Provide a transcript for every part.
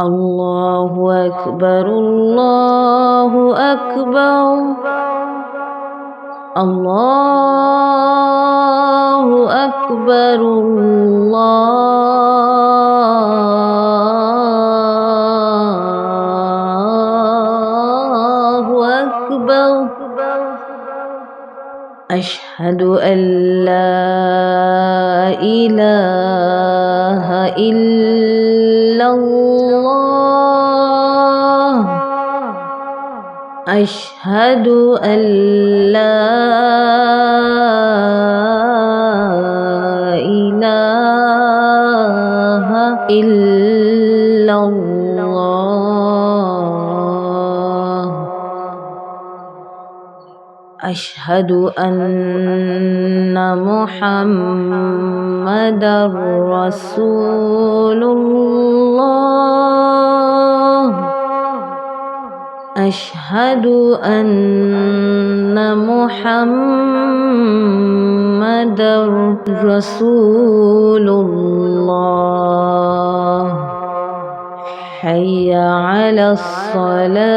अल्लाहु अकबर अल्लाहु अकबर अल्लाहु अकबर अल्लाहु अकबर अशहदु अल्ला इलाहा इल्लल्लाह अशहदु अल्ला इलाहा इल्लल्लाह अशहदु अन्ना मुहम्मदर रसूलुल्लाह अशहदु अन्ना मुहम्मदर रसूलुल्लाह हय्या अलस सलाह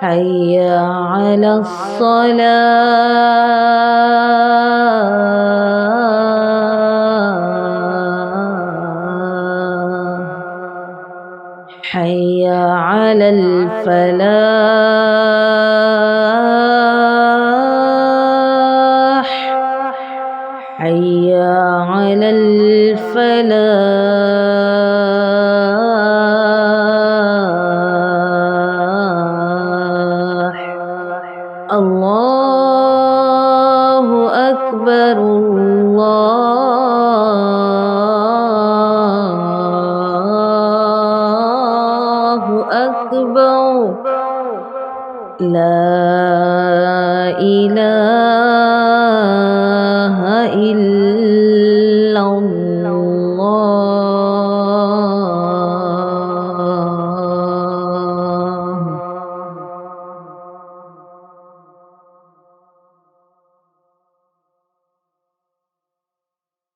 हय्या अलस सलाह हय्या अलल फलाह हय्या अलल फलाह अल्लाहु अकबर अल्लाहु अकबर ला इलाहा इल्लल्लाह